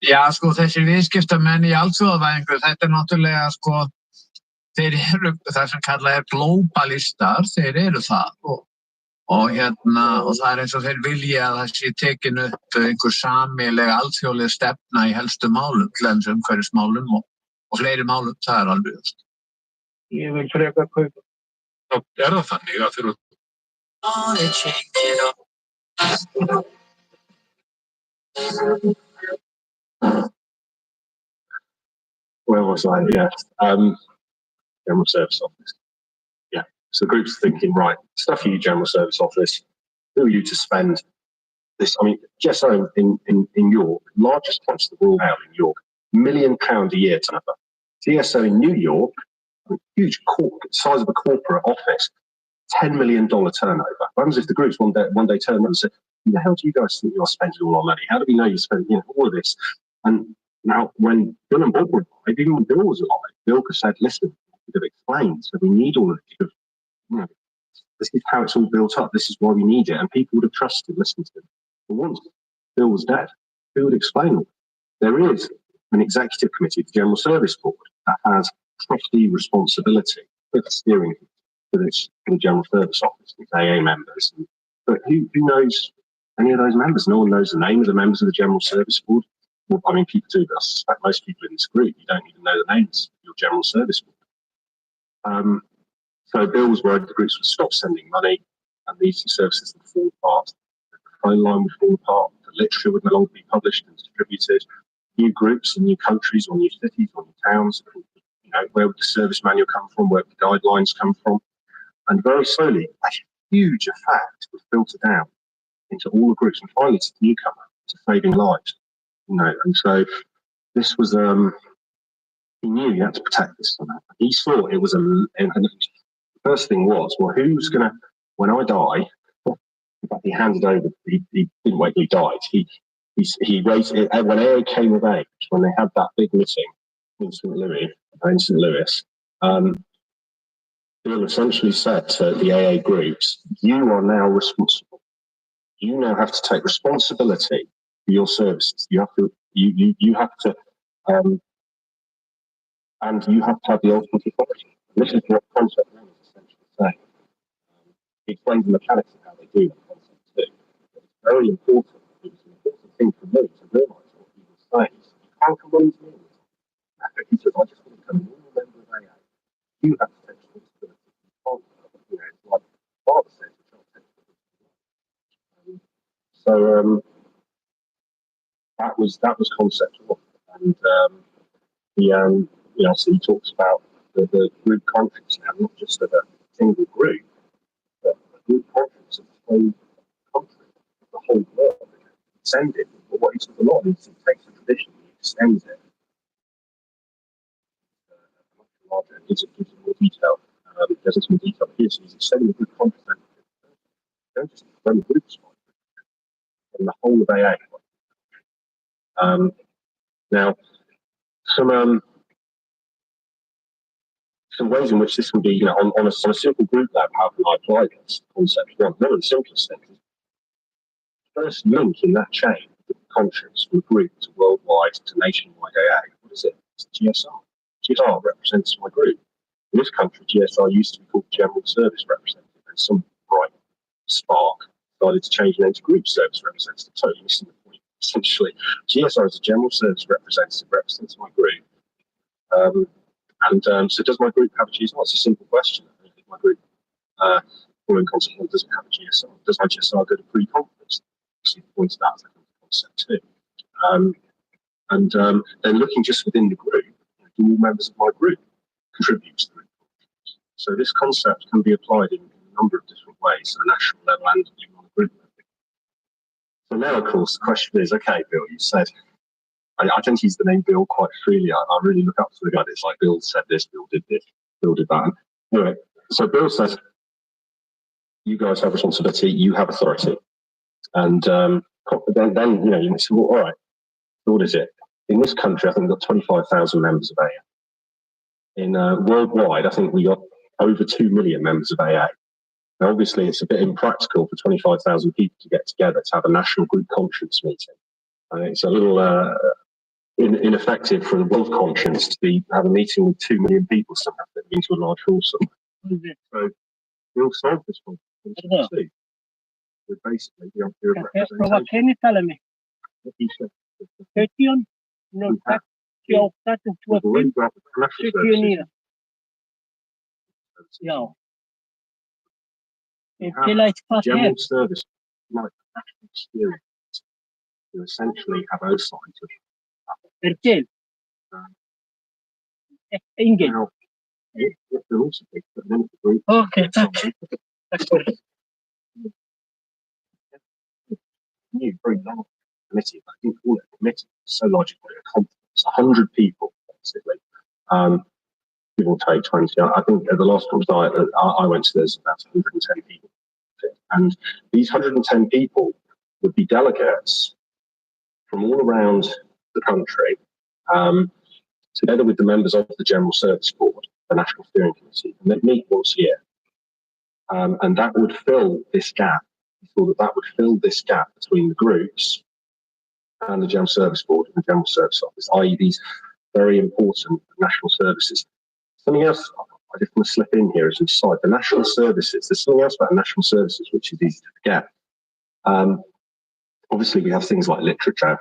Ja, sko, þessir viðskiptamenn í alþjóðavæðingu, þetta náttúrulega, sko, þeir eru það sem kallað globalistar, þeir eru það og það eins og þeir vilja að það sé tekin upp einhver sameiginleg alþjóðleg stefna í helstu málum, til dæmis umhverfismálum og fleiri málum, það alveg just. Ég vil frekar kaupa. Það það þannig að þeir Where was I? Yeah. General Service Office. Yeah. So the group's thinking, right, stuff you, General Service Office, who are you to spend this? I mean, GSO in York, largest punch the Royal Mail in York, £1 million a year turnover. GSO in New York, a huge size of a corporate office, $10 million turnover. What happens if the groups one day turn around and say, who the hell do you guys think you're spending all our money? How do we know you're spending all of this? And now, when Bill and Bob were alive, even when Bill was alive, Bill could have said, listen, we could have explained, so we need all of it. This is how it's all built up. This is why we need it. And people would have trusted listening to him. But once Bill was dead, who would explain it? There is an executive committee, the General Service Board, that has trustee responsibility for the steering for the General Service Office, with AA members. But who knows any of those members? No one knows the name of the members of the General Service Board. Well, I mean, people do, but I suspect most people in this group, you don't even know the names of your General Service Board. So Bill was worried the groups would stop sending money and these services would fall apart. The phone line would fall apart, the literature would no longer be published and distributed. New groups in new countries or new cities or new towns, where would the service manual come from? Where would the guidelines come from? And very slowly, a huge effect was filtered down into all the groups and finally to the newcomer, to saving lives. And so this was, he knew he had to protect this somehow. He saw it was and the first thing was, well, who's going to, when I die, in fact, he handed over, he didn't wait till he died. He raised it, when AA came of age, when they had that big meeting in St. Louis, Bill essentially said to the AA groups, you are now responsible. You now have to take responsibility for your services. You have to, and you have to have the ultimate authority. And this is what Concept 1 is essentially saying. He explains the mechanics of how they do that Concept 2. It's very important. It was an important thing for me to realise what he was saying. You can't come on to me. He says, I just want to become a normal member of AA. You have to take responsibility. You can't, it's like Father says, you can't take responsibility. So that was Concept 1. And so he talks about the group conscience now, not just of a single group, but a group conscience of the whole country, of the whole world. Extend it. But what he does a lot is he takes a tradition and he extends it. Much larger, it gives it more detail. It gives us more detail here, so he's extending the group conscience. Don't just run groups, and the whole of AA. Now, some ways in which this can be, on a simple group level, how can I apply this Concept 1? One of the simplest things is the first link in that chain of conscience from group to worldwide to nationwide AA. What is it? It's GSR. GSR represents my group. In this country, GSR used to be called General Service Representative, and some bright spark decided to change the name to Group Service Representative, totally missing the point. Essentially, GSR is a General Service Representative, represents my group. So does my group have a GSR? It's a simple question. Is my group, following Concept 1, does it have a GSR? Does my GSR go to pre-conference? Actually, the point of that is Concept 2. Then looking just within the group, do all members of my group contribute to the group? So this concept can be applied in a number of different ways at a national level and even on a group level. So now, of course, the question is, okay, Bill, you said, I tend to use the name Bill quite freely. I really look up to the guy that's like, Bill said this, Bill did this, Bill did that. Anyway, so Bill says, you guys have responsibility, you have authority. And then you may say, well, all right, so what is it? In this country, I think we've got 25,000 members of AA. In worldwide, I think we got over 2 million members of AA. Now, obviously, it's a bit impractical for 25,000 people to get together to have a national group conscience meeting. It's a little ineffective for the world conscience to have a meeting with 2 million people somehow that means a large hall somewhere. So we'll solve this one. We're basically the idea of representation. What you said. We've already got the national services. General service, like experience, to essentially have oversight of now, if they're also big, but then the group. Okay, New, very large committee, I think call it a committee, so large, a conference, 100 people, basically. Give or take 20. I think at the last conference I went to, there's about 110 people. And these 110 people would be delegates from all around the country, together with the members of the General Service Board, the National Steering Committee, and they'd meet once a year. And that would fill this gap. We thought that would fill this gap between the groups and the General Service Board and the General Service Office, i.e. these very important national services. Something else I just want to slip in here as an aside, the national services, there's something else about national services which is easy to forget. Obviously we have things like literature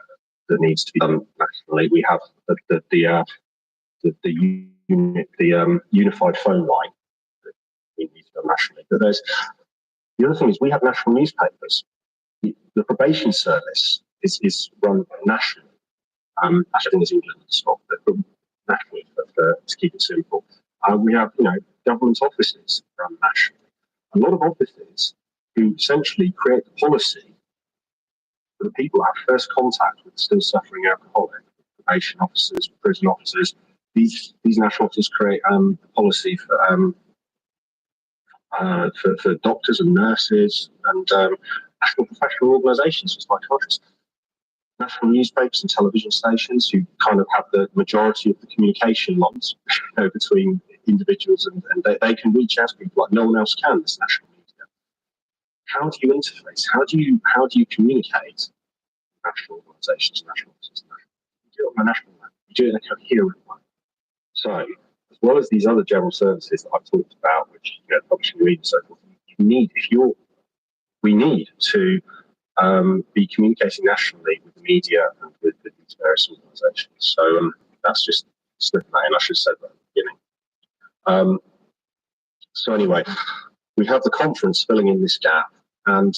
that needs to be done nationally. We have the unified phone line that we need to done nationally. But the other thing is we have national newspapers. The probation service is run nationally. Actually, I think there's England and Scotland, but nationally to keep it simple. We have, government offices run nationally. A lot of offices who essentially create the policy for the people who have first contact with still suffering alcoholic, probation officers, prison officers. These national offices create policy for doctors and nurses and national professional organisations for psychiatrists. National newspapers and television stations who kind of have the majority of the communication lines between individuals and they can reach out to people like no one else can, this national media. How do you interface? How do you communicate national organisations, national offices? You do it on a national level. You do it in a coherent way. So, as well as these other general services that I've talked about, which publishing, reading, and so forth, we need to be communicating nationally with the media and with these various organisations. So that's just slipping that in. I should have said that at the beginning. So anyway, we have the conference filling in this gap. And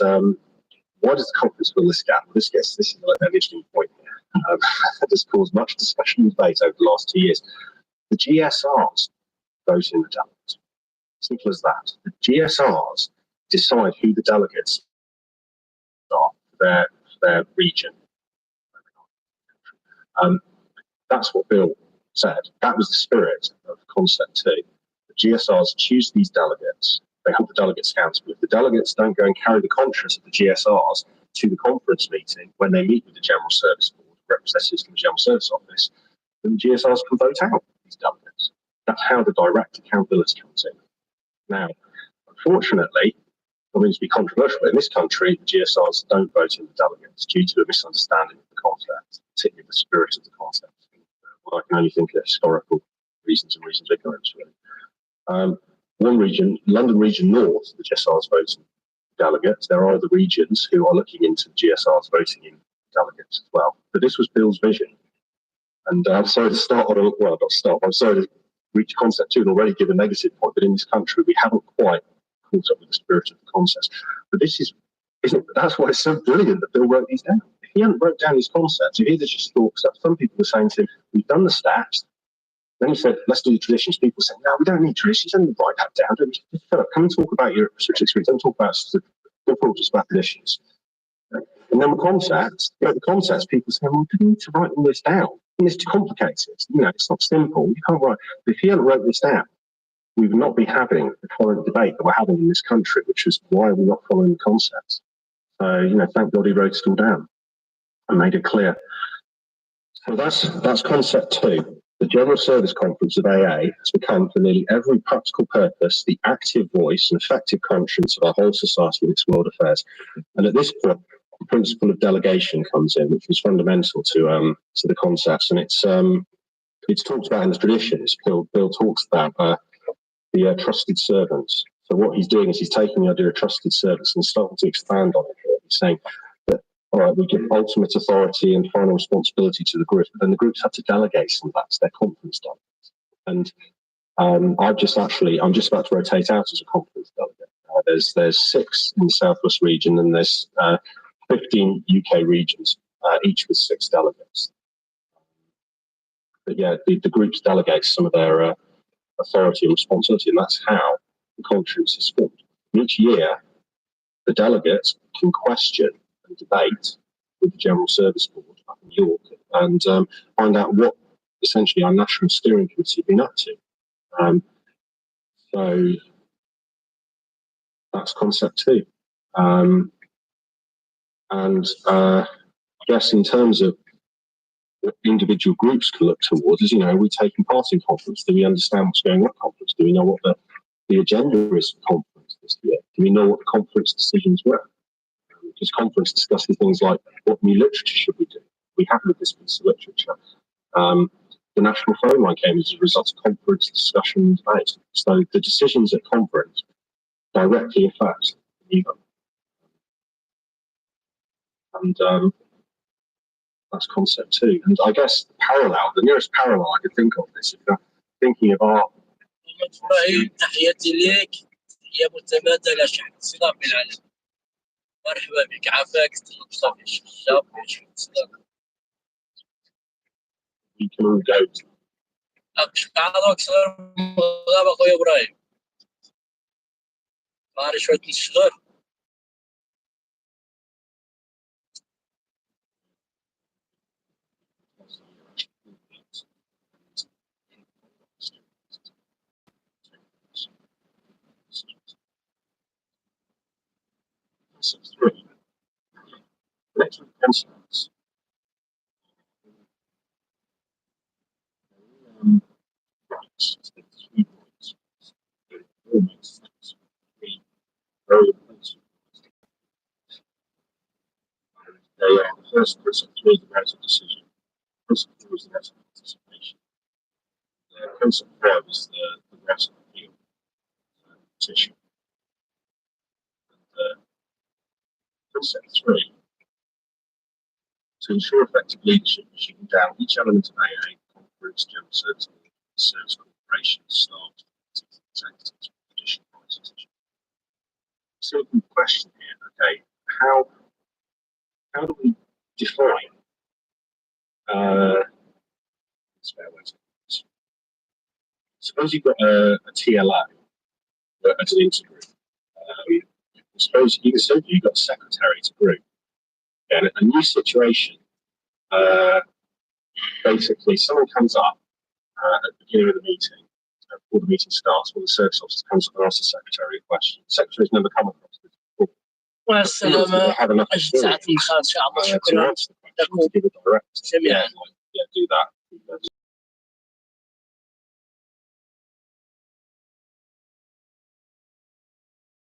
why does the conference fill this gap? Well, this is an interesting point here. That has caused much discussion and debate over the last 2 years. The GSRs vote in the delegates. Simple as that. The GSRs decide who the delegates are for their region. That's what Bill said. That was the spirit of Concept 2. The GSRs choose these delegates. They hold the delegates accountable. If the delegates don't go and carry the conscience of the GSRs to the conference meeting when they meet with the General Service Board, representatives from the General Service Office, then the GSRs can vote out these delegates. That's how the direct accountability comes in. Now, unfortunately, I mean to be controversial, but in this country, the GSRs don't vote in the delegates due to a misunderstanding of the concept, particularly the spirit of the concept. Well, I can only think of historical reasons and reasons of ignorance, really. One region, London Region North, the GSRs vote in delegates. There are other regions who are looking into the GSRs voting in delegates as well. But this was Bill's vision. And I'm sorry to start on I'm sorry to reach Concept 2 and already give a negative point, but in this country, we haven't quite caught up with the spirit of the concept. But that's why it's so brilliant that Bill wrote these down. If he hadn't wrote down these concepts, if he had just thought, because some people were saying to him, we've done the stats. Then he said, let's do the traditions. People said, no, we don't need traditions. Don't need to write that down. Philip, come and talk about your experience. Don't talk about just about traditions. And then the concepts, people say, well, we need to write all this down. It's too complicated. It's not simple. You can't write. But if he hadn't wrote this down, we would not be having the current debate that we're having in this country, which is why we're not following the concepts. So, thank God he wrote it all down and made it clear. So that's Concept 2. The General Service Conference of AA has become, for nearly every practical purpose, the active voice and effective conscience of our whole society in its world affairs. And at this point, principle of delegation comes in, which is fundamental to the concepts, and it's talked about in the traditions. Bill talks about the trusted servants. So what he's doing is he's taking the idea of trusted servants and starting to expand on it here. He's saying that, all right, we give ultimate authority and final responsibility to the group, but then the groups have to delegate some of that to their conference delegates. And I'm just about to rotate out as a conference delegate. There's 6 in the Southwest region, and there's 15 UK regions, each with 6 delegates. But yeah, the groups delegate some of their authority and responsibility, and that's how the conference is formed. Each year, the delegates can question and debate with the General Service Board up in York and find out what essentially our National Steering Committee have been up to. So that's concept 2. And I guess in terms of what individual groups can look towards is, are we taking part in conference? Do we understand what's going on at conference? Do we know what the agenda is for conference this year? Do we know what the conference decisions were? Because conference discusses things like what new literature should we do? We have with this piece of literature. The national phone line came as a result of conference discussions. So the decisions at conference directly affect the event. And that's concept 2. And I guess the nearest parallel I could think of this, if you're thinking of our... تحياتي لك، هي متبادلة شحن الصلة بالعالم. مرحبا بك، عافاك مصطفى الشاب شحن الصلة. We can all go to... أكثر مغابة أخوي إبراهيم. معنا شوية الشغل. Concept 3. Next with concepts. Rights. 3 points. It all makes sense. 3 very important. They are the first concept 3 is the right of decision. Concept 4 is the right of participation. Concept 5 is the right of appeal. Petition. And concept 3, to ensure effective leadership, shooting down each element of AA, conference, general service, corporation, staff, executives, judicial process. Simple question here, okay, how do we define suppose you've got a TLA as an intergroup. Suppose you've got a secretary to group. And a new situation, basically someone comes up at the beginning of the meeting, before the meeting starts, when the service officer comes up and asks the secretary a question. The secretary's never come across this before. والسلامة. Have enough أجل ساعتين خالص إن شاء الله. to answer the question, to give a direct, do that.